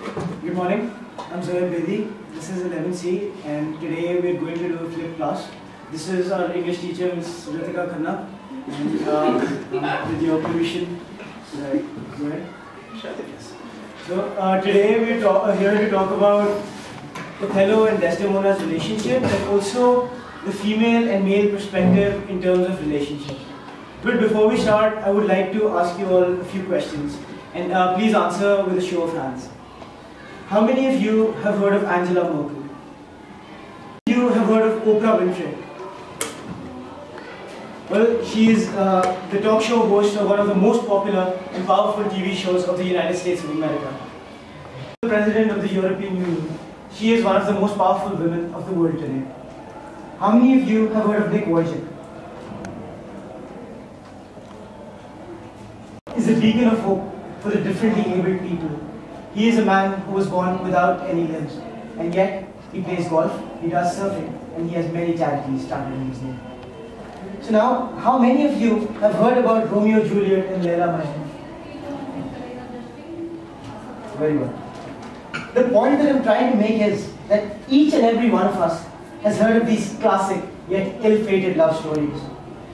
Good morning, I'm Zohaib Bedi. This is 11C and today we're going to do a flip class. This is our English teacher, Ms. Ritika Khanna. And with your permission, go ahead. So today we're here to talk about Othello and Desdemona's relationship and also the female and male perspective in terms of relationship. But before we start, I would like to ask you all a few questions and please answer with a show of hands. How many of you have heard of Angela Merkel? You have heard of Oprah Winfrey? Well, she is the talk show host of one of the most popular and powerful TV shows of the United States of America. The President of the European Union, she is one of the most powerful women of the world today. How many of you have heard of Nick Vujicic? Is a beacon of hope for the differently abled people. He is a man who was born without any limbs, and yet he plays golf, he does surfing, and he has many charities started in his name. So now, how many of you have heard about Romeo, Juliet and Leila Majnun? Very well. The point that I'm trying to make is that each and every one of us has heard of these classic yet ill-fated love stories.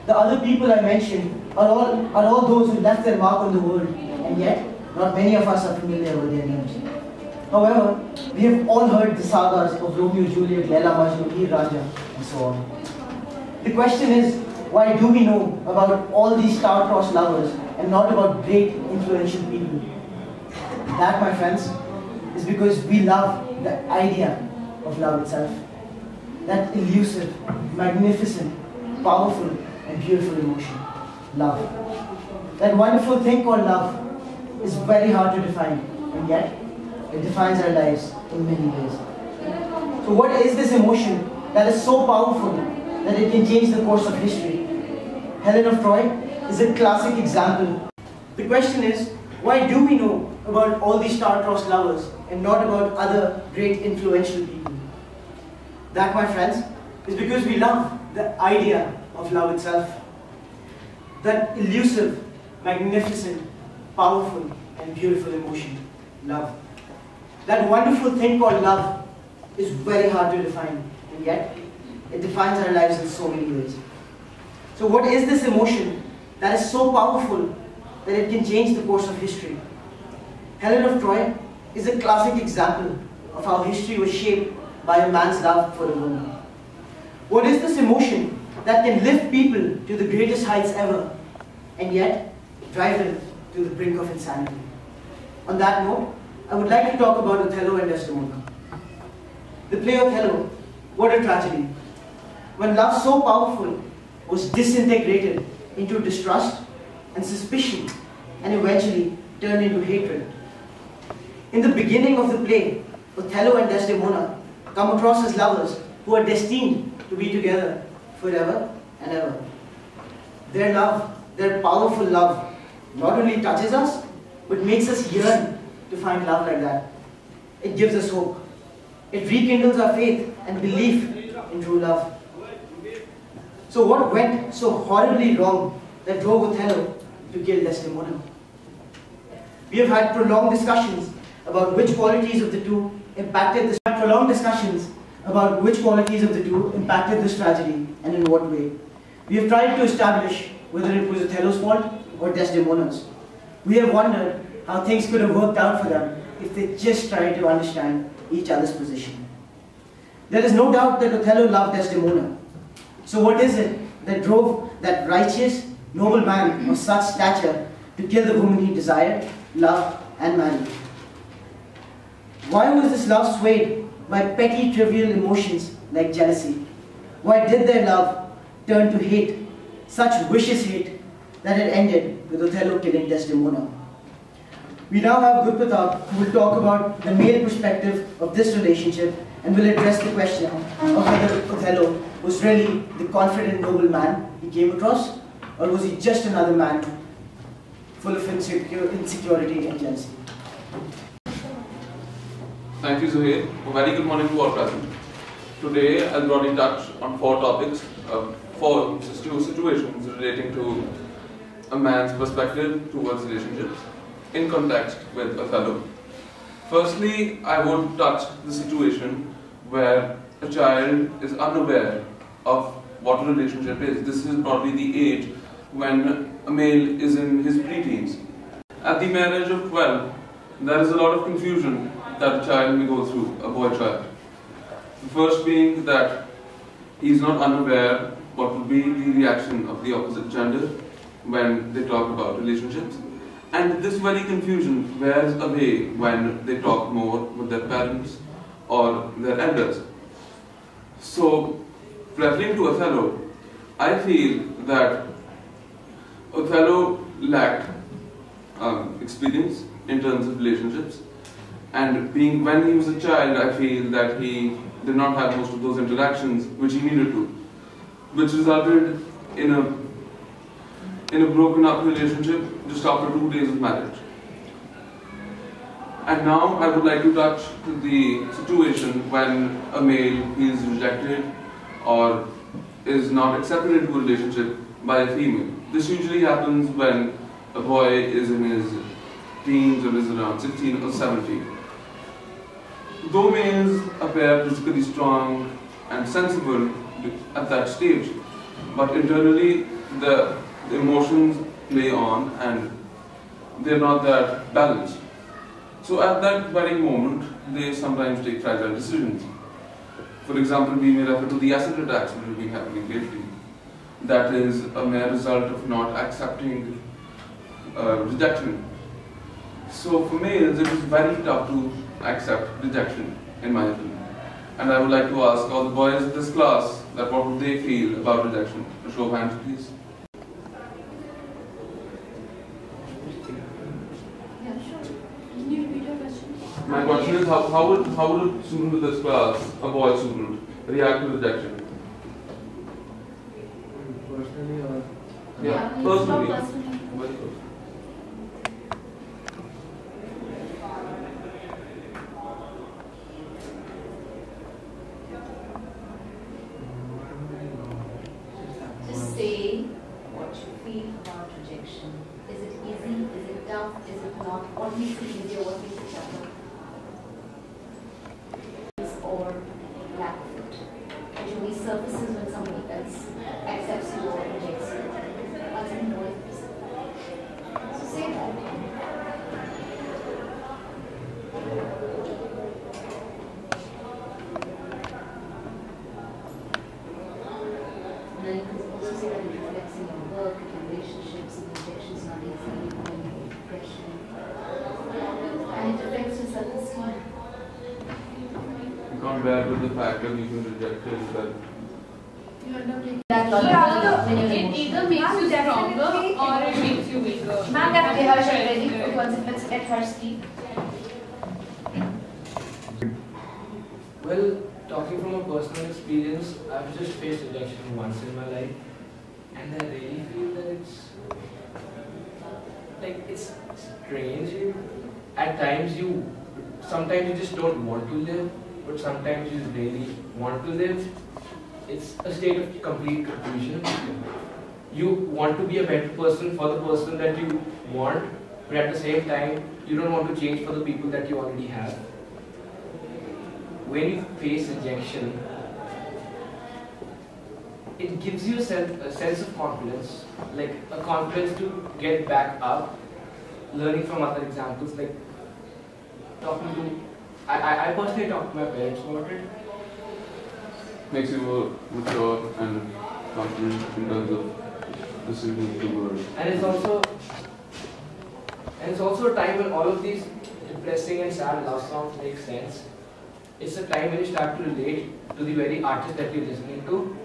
The other people I mentioned are all those who left their mark on the world, and yet not many of us are familiar with their names. However, we have all heard the sagas of Romeo, Juliet, Leila Majnun, Heer Ranjha, and so on. The question is, why do we know about all these star-crossed lovers and not about great, influential people? That, my friends, is because we love the idea of love itself. That elusive, magnificent, powerful, and beautiful emotion, love. That wonderful thing called love is very hard to define, and yet it defines our lives in many ways. So what is this emotion that is so powerful that it can change the course of history? Helen of Troy is a classic example. The question is, why do we know about all these star-crossed lovers and not about other great influential people? That, my friends, is because we love the idea of love itself. That elusive, magnificent, powerful and beautiful emotion, love. That wonderful thing called love is very hard to define, and yet it defines our lives in so many ways. So what is this emotion that is so powerful that it can change the course of history? Helen of Troy is a classic example of how history was shaped by a man's love for a woman. What is this emotion that can lift people to the greatest heights ever, and yet drive them to the brink of insanity? On that note, I would like to talk about Othello and Desdemona. The play Othello, what a tragedy. When love so powerful was disintegrated into distrust and suspicion and eventually turned into hatred. In the beginning of the play, Othello and Desdemona come across as lovers who are destined to be together forever and ever. Their love, their powerful love, not only touches us, but makes us yearn to find love like that. It gives us hope. It rekindles our faith and belief in true love. So what went so horribly wrong that drove Othello to kill Desdemona? We have had prolonged discussions about which qualities of the two impacted this tragedy and in what way. We have tried to establish whether it was Othello's fault or Desdemona's. We have wondered how things could have worked out for them if they just tried to understand each other's position. There is no doubt that Othello loved Desdemona. So what is it that drove that righteous, noble man of such stature to kill the woman he desired, loved, and married? Why was this love swayed by petty, trivial emotions like jealousy? Why did their love turn to hate, such vicious hate, that it ended with Othello killing Desdemona? We now have Gurpratap, who will talk about the male perspective of this relationship and will address the question of whether Othello was really the confident, noble man he came across, or was he just another man full of insecurity and jealousy. Thank you, Zohaib. A very good morning to all present. Today, I'll broadly touch on four topics, four situations relating to a man's perspective towards relationships in context with Othello. Firstly, I would touch the situation where a child is unaware of what a relationship is. This is probably the age when a male is in his preteens. At the mere age of 12, there is a lot of confusion that a child may go through, a boy child. The first being that he is not unaware what will be the reaction of the opposite gender when they talk about relationships. And this very confusion wears away when they talk more with their parents or their elders. So, referring to Othello, I feel that Othello lacked experience in terms of relationships, and when he was a child, I feel that he did not have most of those interactions which he needed to, which resulted in a broken up relationship just after 2 days of marriage. And now I would like to touch the situation when a male is rejected or is not accepted into a relationship by a female. This usually happens when a boy is in his teens or is around 16 or 17. Though males appear physically strong and sensible at that stage, but internally the emotions play on and they're not that balanced. So at that very moment, they sometimes take fragile decisions. For example, we may refer to the acid attacks which have been happening lately. That is a mere result of not accepting rejection. So for males, it is very tough to accept rejection, in my opinion. And I would like to ask all the boys of this class that what would they feel about rejection? A show of hands, please. Yeah, sure. Can you repeat your question? My question is, how would a student of this class, a boy student, react to rejection? Personally or? Yeah, it's personally. not personally. Very good. Just say what you feel about rejection. Is it easy? Is it tough? Is it not? What makes it easier? What makes it tougher? Or lack of it. It only surfaces when somebody else accepts you or rejects you. What's it more? So say that. And then you can also say that it reflects in your work, in your relationships, in rejections, not easy, in depression. And it affects your self-esteem. You can't bear with the fact that you've been rejected, that You end up taking That that when you're it emotional. either makes you stronger or it makes you weaker. Ma'am, definitely Harsh, are you ready? Let's let Harsh speak. Well, talking from a personal experience, I've just faced rejection once in my life, and I really feel that it's strange. At times sometimes you just don't want to live, but sometimes you really want to live. It's a state of complete confusion. You want to be a better person for the person that you want, but at the same time, you don't want to change for the people that you already have. When you face rejection, it gives you a sense of confidence, like a confidence to get back up, learning from other examples, like talking to, I personally talk to my parents about it. makes you more mature and confident in terms of listening to the world. And it's also a time when all of these depressing and sad love songs make sense. It's a time when you start to relate to the very artist that you're listening to.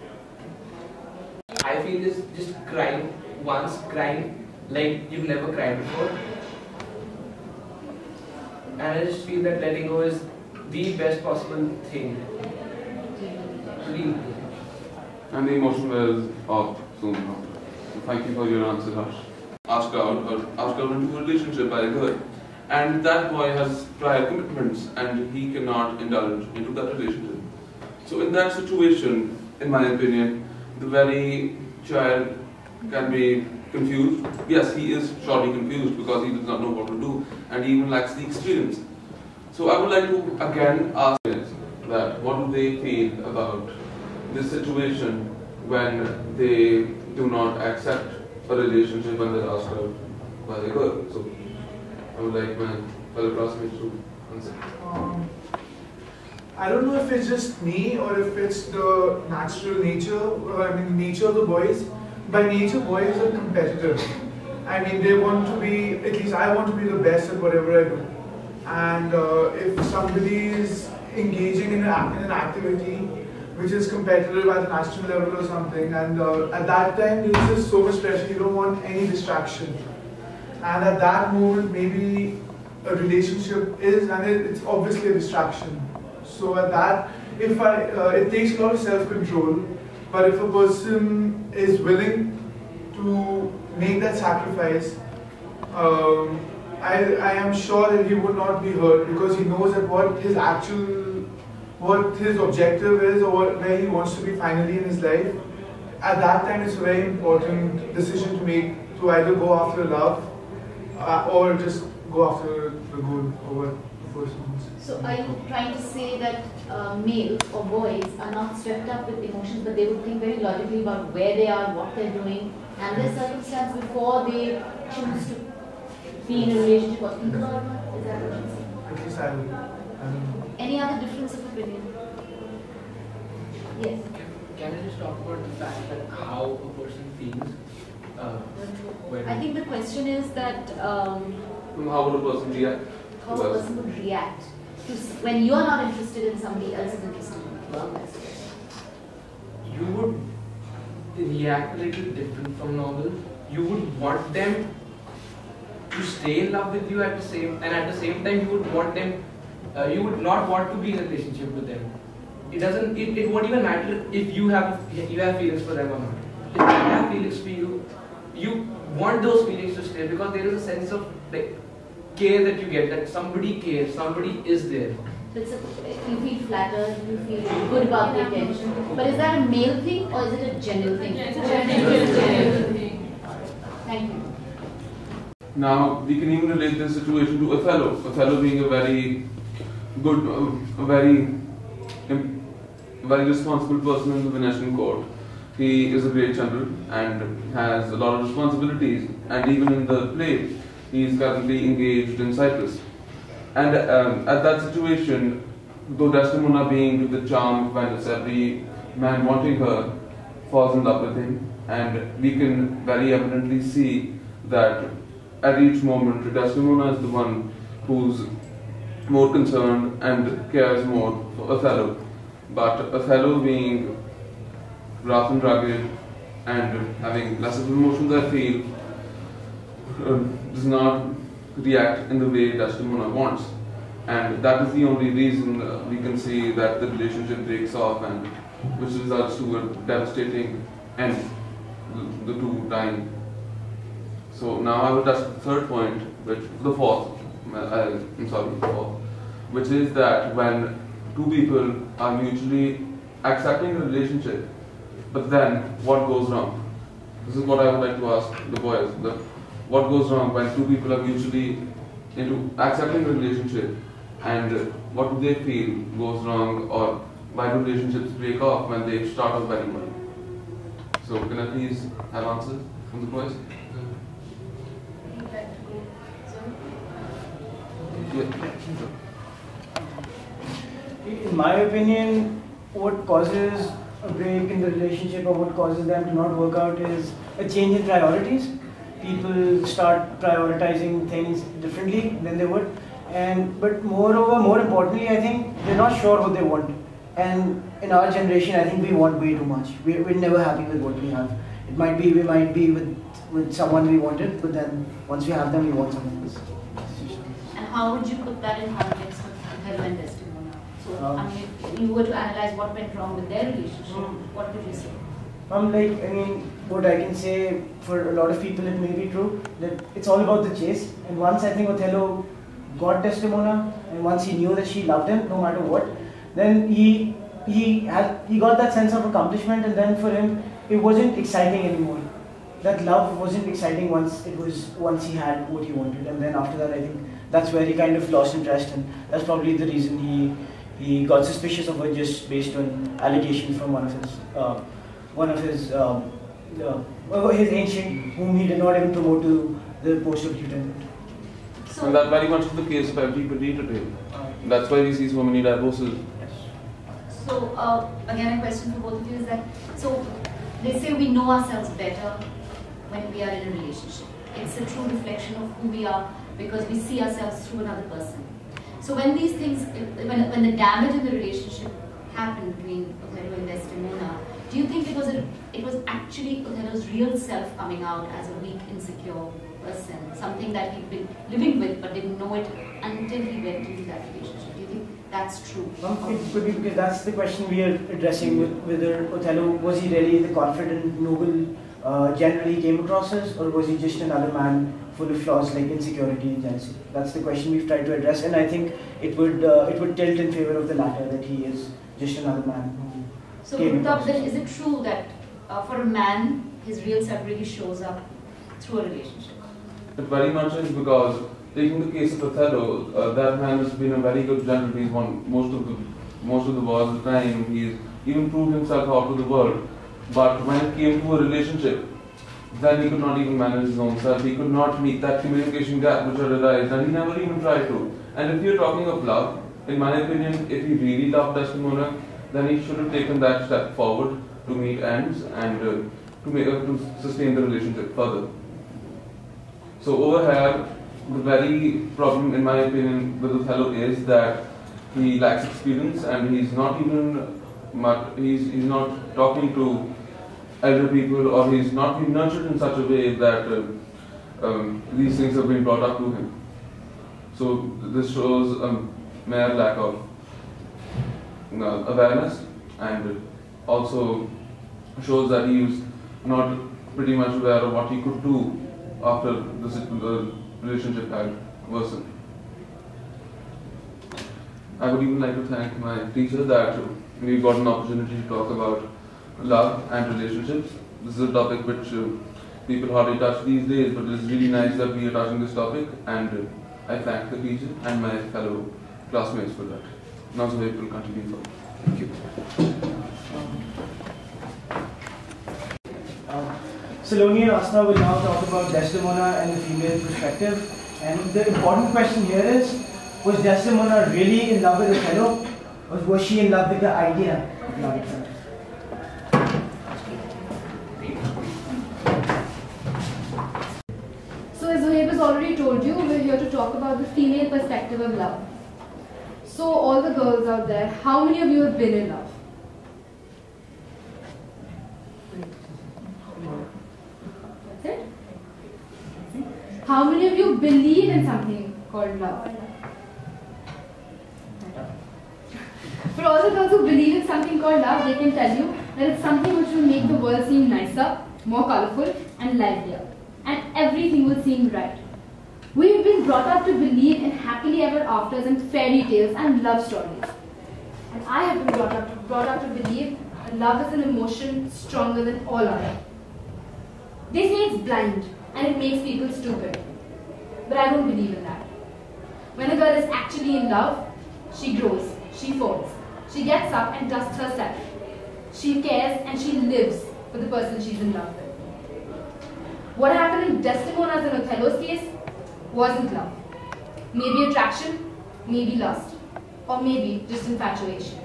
I feel this just crying once, crying like you've never cried before. And I just feel that letting go is the best possible thing to deal with. And the emotion wears off soon after. So thank you for your answer, Harsh. Asked out into a relationship by a girl. And that boy has prior commitments and he cannot indulge into that relationship. So in that situation, in my opinion, the very child can be confused. Yes, he is surely confused because he does not know what to do and he even lacks the experience. So I would like to again ask that what do they feel about this situation when they do not accept a relationship when they're asked out by the girl. So I would like my fellow classmates to answer. I don't know if it's just me or if it's the natural nature, nature of the boys. By nature, boys are competitive. I mean, they want to be, at least I want to be the best at whatever I do. And if somebody is engaging in an activity which is competitive at a national level or something, and at that time there's just so much pressure, you don't want any distraction. And at that moment, maybe a relationship is, and it's obviously a distraction. So at that, it takes a lot of self-control, but if a person is willing to make that sacrifice, I am sure that he would not be hurt, because he knows that what his objective is, or where he wants to be finally in his life. At that time, it's a very important decision to make, to either go after love or just go after the goal or what the person wants. So are you trying to say that males or boys are not swept up with emotions, but they would think very logically about where they are, what they're doing, and their circumstance before they choose to be in a relationship or think about it? Is that what you're saying? At least I don't know. Any other difference of opinion? Yes. Can I just talk about the fact that how a person feels? I think the question is that How would a person react? how a person would react to when you are not interested in somebody else is interested in you. Well, that's it. You would react a little different from normal. You would want them to stay in love with you at the same time you would want them. You would not want to be in a relationship with them. It doesn't. It won't even matter if you have feelings for them or not. If they have feelings for you, you want those feelings to stay, because there is a sense of care that you get, that somebody cares, somebody is there. So you feel flattered, you feel good about the attention. But is that a male thing or is it a general thing? It's a general thing. Thank you. Now we can even relate this situation to Othello. Othello being a very good, a very responsible person in the Venetian court. He is a great general and has a lot of responsibilities, and even in the play, he is currently engaged in Cyprus. And at that situation, though Desdemona being the charm of Venice, every man wanting her falls in love with him, and we can very evidently see that at each moment Desdemona is the one who's more concerned and cares more for Othello. But Othello, being rough and rugged and having less of emotions, I feel, does not react in the way Desdemona wants. And that is the only reason we can see that the relationship breaks off, and which results to a devastating end, the two dying. So now I will touch the third point, the fourth, which is that when two people are mutually accepting a relationship, but then what goes wrong? This is what I would like to ask the boys. What goes wrong when two people are mutually into accepting a relationship, and what do they feel goes wrong, or why do relationships break off when they start off very well? So can I please have answers from the boys? In my opinion, what causes a break in the relationship or what causes them to not work out is a change in priorities. People start prioritizing things differently than they would, but moreover, more importantly, I think they're not sure what they want. And in our generation, I think we want way too much. We're never happy with what we have. It might be we might be with someone we wanted, but then once we have them, we want someone else. And how would you put that in context with Othello and Desdemona? So, if you were to analyze what went wrong with their relationship, what would you say? What I can say, for a lot of people it may be true, that it's all about the chase. And once I think Othello got Desdemona, and once he knew that she loved him, no matter what, then he got that sense of accomplishment, and then for him, it wasn't exciting anymore. That love wasn't exciting once he had what he wanted, and then after that, I think that's where he kind of lost interest, and that's probably the reason he got suspicious of her just based on allegations from one of his ancient, whom he did not even promote to the post of lieutenant. And that very much is the case of everybody today. That's why we see so many divorces. So, again, a question for both of you is that, so they say we know ourselves better when we are in a relationship. It's a true reflection of who we are because we see ourselves through another person. So when these things, when the damage in the relationship happened between Othello and Desdemona, do you think it was actually Othello's real self coming out as a weak, insecure person, something that he'd been living with but didn't know it until he went into that relationship? Do you think that's true? It could be, because that's the question we are addressing with whether Othello, was he really the confident, noble, generally came across as, or was he just another man full of flaws like insecurity and jealousy? That's the question we've tried to address, and I think it would tilt in favor of the latter, that he is just another man who So, came across then as. is it true that for a man, his real self really shows up through a relationship? It very much is, because taking the case of Othello, that man has been a very good general. He's won most of the wars of the time. He's even proved himself out to the world. But when it came to a relationship, then he could not even manage his own self. He could not meet that communication gap which had arisen, and he never even tried to. And if you're talking of love, in my opinion, if he really loved Desdemona, then he should have taken that step forward to meet ends and to sustain the relationship further. So over here, the very problem, in my opinion, with Othello is that he lacks experience, and he's not even he's not talking to elder people, or he's not been nurtured in such a way that these things have been brought up to him. So this shows a mere lack of awareness, and also shows that he was not pretty much aware of what he could do after the relationship had worsened. I would even like to thank my teacher that we got an opportunity to talk about love and relationships. This is a topic which people hardly touch these days, but it's really nice that we are touching this topic, and I thank the teacher and my fellow classmates for that. Now so will continue further. Thank you. Saloni and Asna will now talk about Desdemona and the female perspective. And the important question here is, was Desdemona really in love with Othello, or was she in love with the idea of love itself? So as Zohaib has already told you, we're here to talk about the female perspective of love. So all the girls out there, how many of you have been in love? That's it? How many of you believe in something called love? For all the girls who believe in something called love, they can tell you that it's something which will make the world seem nicer, more colorful and livelier. And everything will seem right. We've been brought up to believe in happily ever afters and fairy tales and love stories. And I have been brought up to believe that love is an emotion stronger than all other. They say it's blind and it makes people stupid. But I don't believe in that. When a girl is actually in love, she grows, she falls, she gets up and dusts herself. She cares and she lives for the person she's in love with. What happened in Desdemona's and Othello's case wasn't love. Maybe attraction, maybe lust, or maybe just infatuation.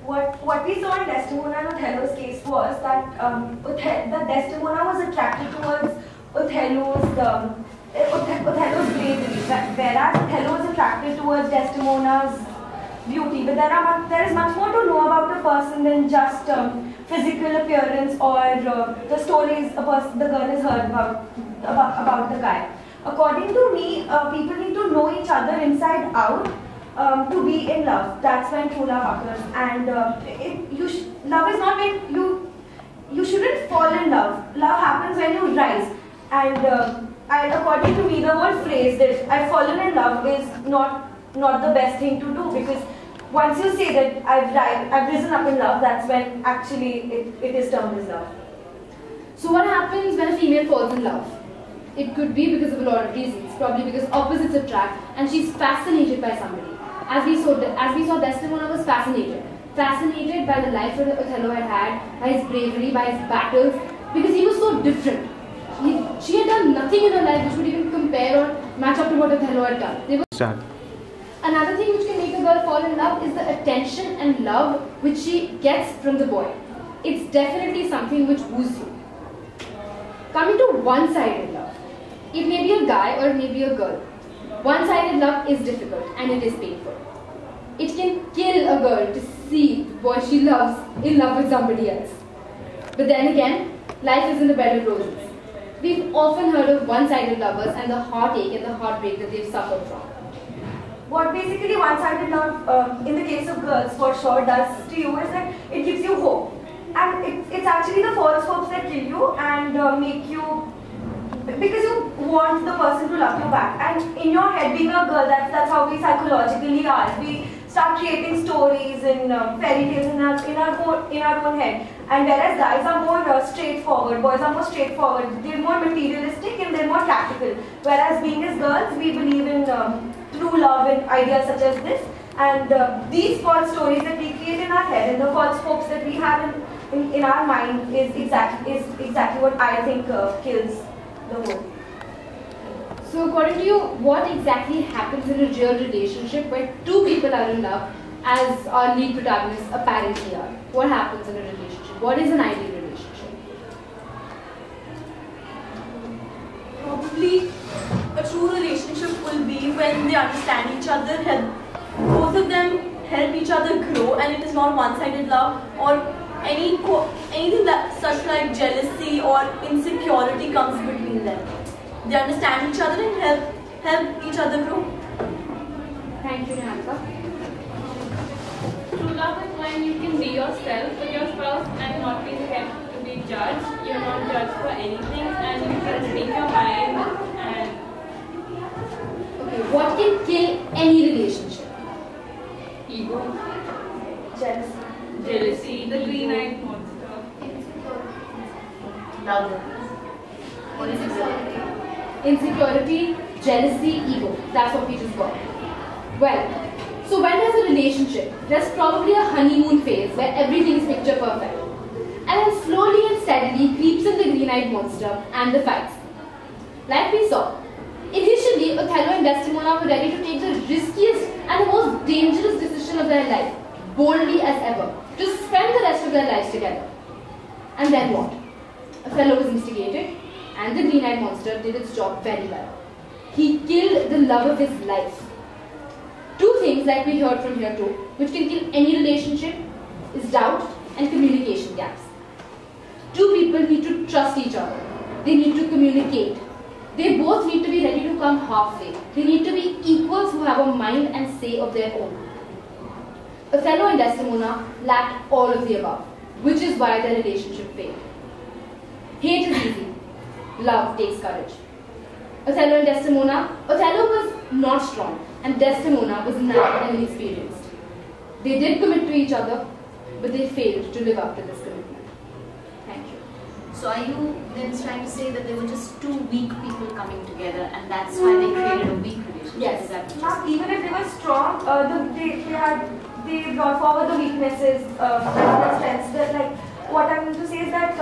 What we saw in Desdemona and Othello's case was that that Desdemona was attracted towards Othello's bravery, whereas Othello was attracted towards Desdemona's beauty. But there is much more to know about a person than just physical appearance or the stories the girl has heard about the guy. According to me, people need to know each other inside out to be in love. That's when true love occurs. And love is not when you shouldn't fall in love. Love happens when you rise. And according to me, the whole phrase that I've fallen in love is not the best thing to do, because once you say that I've risen up in love, that's when actually it is termed as love. So what happens when a female falls in love? It could be because of a lot of reasons. Probably because opposites attract, and she's fascinated by somebody. As we saw, Desdemona was fascinated by the life that Othello had, by his bravery, by his battles, because he was so different. She had done nothing in her life which would even compare or match up to what Othello had done. Another thing which can make a girl fall in love is the attention and love which she gets from the boy. It's definitely something which woos you. Coming to one-sided love. It may be a guy or it may be a girl. One-sided love is difficult and it is painful. It can kill a girl to see the boy she loves in love with somebody else. But then again, life isn't a bed of roses. We've often heard of one-sided lovers and the heartache and the heartbreak that they've suffered from. What basically one-sided love, in the case of girls for sure, does to you is that it gives you hope. And it's actually the false hopes that kill you and make you, because you want the person to love you back. And in your head, being a girl, that's how we psychologically are. We start creating stories and fairy tales in our own head. And whereas guys are more straightforward, boys are more straightforward, they're more materialistic and they're more practical. Whereas being as girls, we believe in true love and ideas such as this. And these false stories that we create in our head and the false hopes that we have in our mind is exactly what I think kills the whole. So according to you, what exactly happens in a real relationship where two people are in love, as our lead protagonists apparently are? What happens in a relationship? What is an ideal relationship? Probably a true relationship will be when they understand each other, both of them help each other grow, and it is not one-sided love or anything that such like jealousy or insecurity comes between them. They understand each other and help each other grow. Thank you, Nehanka. True love is when you can be yourself with your spouse and not be kept to be judged. You're not judged for anything and you can speak your mind. And okay, what can kill any relationship? Ego, Jealousy, the green-eyed monster. Insecurity, jealousy, ego. That's what we just got. Well, so when there's a relationship, there's probably a honeymoon phase where everything is picture perfect. And then slowly and steadily creeps in the green-eyed monster and the fights. Like we saw, initially Othello and Desdemona were ready to take the riskiest and the most dangerous decision of their life, boldly as ever, to spend the rest of their lives together. And then what? Othello was instigated, and the green-eyed monster did its job very well. He killed the love of his life. Two things, like we heard from here too, which can kill any relationship is doubt and communication gaps. Two people need to trust each other. They need to communicate. They both need to be ready to come halfway. They need to be equals who have a mind and say of their own. Othello and Desdemona lacked all of the above, which is why their relationship failed. Hate is easy. Love takes courage. Othello and Desdemona, Othello was not strong and Desdemona was naive and inexperienced. They did commit to each other, but they failed to live up to this commitment. Thank you. So are you then trying to say that they were just two weak people coming together and that's why they created a weak relationship? Yes. Is that what you're Not saying? even if they were strong, they brought forward the weaknesses and the strengths. That, like, what I'm going to say is that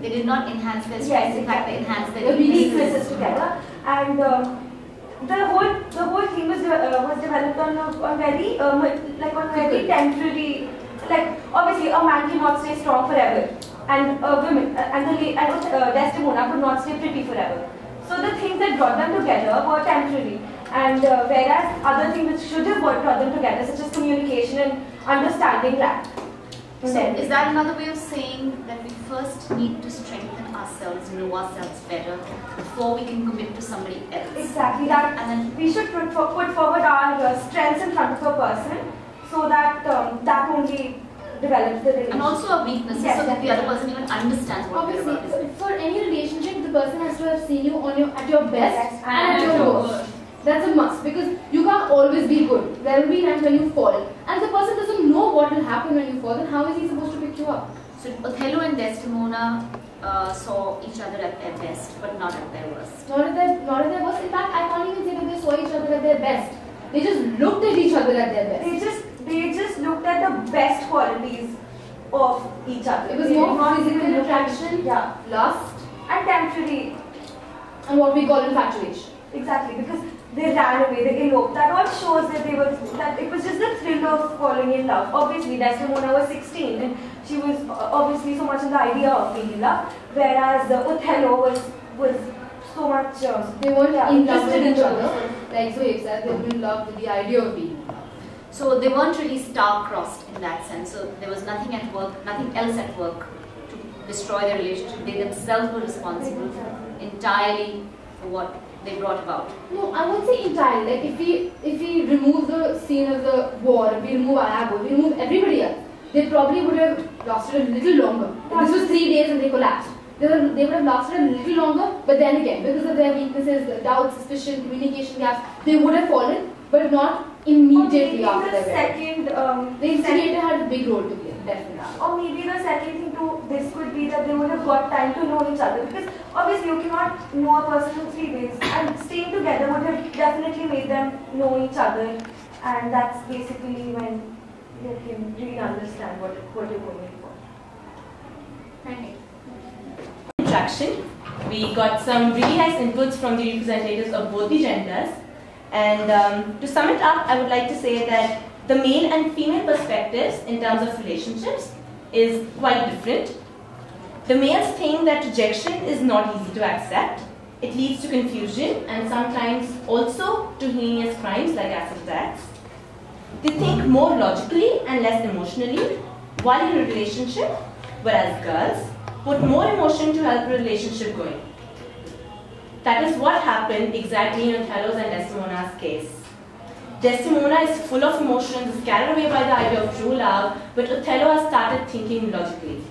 They did not enhance their yes, strengths, in fact they enhanced their the weaknesses together, and the whole thing was developed on very temporary. Like, obviously a man cannot stay strong forever, and women Desdemona could not stay pretty forever. So the things that brought them together were temporary, and whereas other things which should have brought them together, such as communication and understanding, lacked. So is that another way of saying that we first need to strengthen ourselves, know ourselves better before we can commit to somebody else? Exactly that, And then we should put forward our strengths in front of a person, so that that only develops the relationship. and also our weaknesses, Yes, so that the other definitely. person even understands what we're Obviously, about. for any relationship, the person has to have seen you at your best Yes, and at your worst. That's a must, because you can't always be good. There will be times when you fall. And if the person doesn't know what will happen when you fall, then how is he supposed to pick you up? So Othello and Desdemona saw each other at their best, but not at their worst. Not at their worst. In fact, I can't even say that they saw each other at their best. They just looked at each other at their best. They just looked at the best qualities of each other. It was more physical attraction, lust, and temporary, and what we call infatuation. Exactly, because they ran away, they eloped. That all shows that it was just the thrill of falling in love. Obviously, Desdemona was 16 and she was obviously so much in the idea of being in love, whereas Othello was so much. They weren't interested in each other. Like Zoe said, they were in love with the idea of being in love. So they weren't really star-crossed in that sense. So there was nothing at work, nothing else at work to destroy their relationship. They themselves were responsible entirely for what they brought about. No, I won't say entirely. Like if we remove the scene of the war, if we remove Iago, we remove everybody else, they probably would have lasted a little longer. This was 3 days and they collapsed. They would have lasted a little longer, but then again, because of their weaknesses, the doubts, suspicion, communication gaps, they would have fallen, but not immediately after their wedding. The instigator had a big role to play, definitely. Or maybe the second thing to this could be that they would have got time to know each other, because obviously you cannot know a person in 3 days, and staying together would have definitely made them know each other, and that's basically when you can really understand what you're going for. Thank you. Attraction. We got some really nice inputs from the representatives of both the genders. And to sum it up, I would like to say that the male and female perspectives in terms of relationships is quite different. The males think that rejection is not easy to accept. It leads to confusion and sometimes also to heinous crimes like acid attacks. They think more logically and less emotionally while in a relationship, whereas girls put more emotion to help the relationship going. That is what happened exactly in Othello's and Desdemona's case. Desdemona is full of emotions, is carried away by the idea of true love, but Othello has started thinking logically.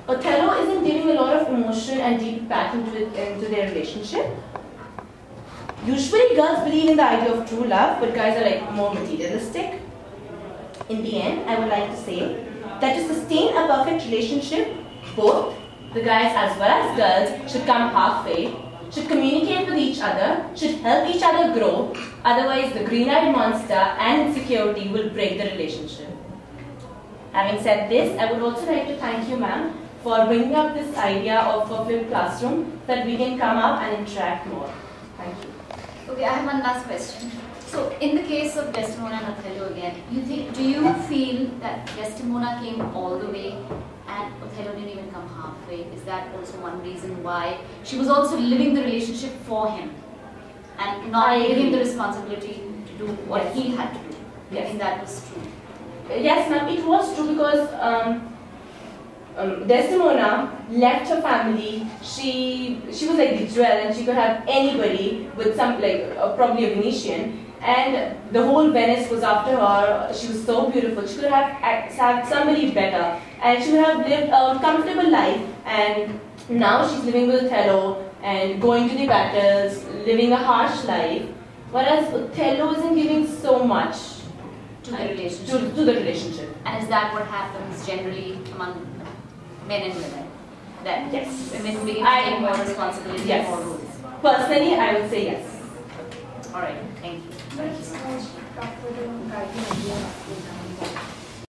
Othello isn't giving a lot of emotion and deep passion into their relationship. Usually girls believe in the idea of true love, but guys are like more materialistic. In the end, I would like to say that to sustain a perfect relationship, both the guys as well as girls should come halfway, should communicate with each other, should help each other grow, otherwise the green-eyed monster and insecurity will break the relationship. Having said this, I would also like to thank you, ma'am, for bringing up this idea of a flipped classroom so that we can come up and interact more. Thank you. Okay, I have one last question. So, in the case of Desdemona and Othello again, do you feel that Desdemona came all the way and Othello didn't even come halfway? Is that also one reason why she was also living the relationship for him and not giving him the responsibility to do what he had to do? Yes. I think that was true. Yes, ma'am, it was true because Desdemona left her family. She was like the jewel and she could have anybody with some, like probably a Venetian. And the whole Venice was after her. She was so beautiful. She could have had somebody better. And she would have lived a comfortable life. And now she's living with Othello and going to the battles, living a harsh life. Whereas Othello isn't giving so much to the relationship. To the relationship. And is that what happens generally among men and women? That yes, women begin to take more responsibility and more roles? Personally, I would say yes. Alright, thank you. Thank you so much.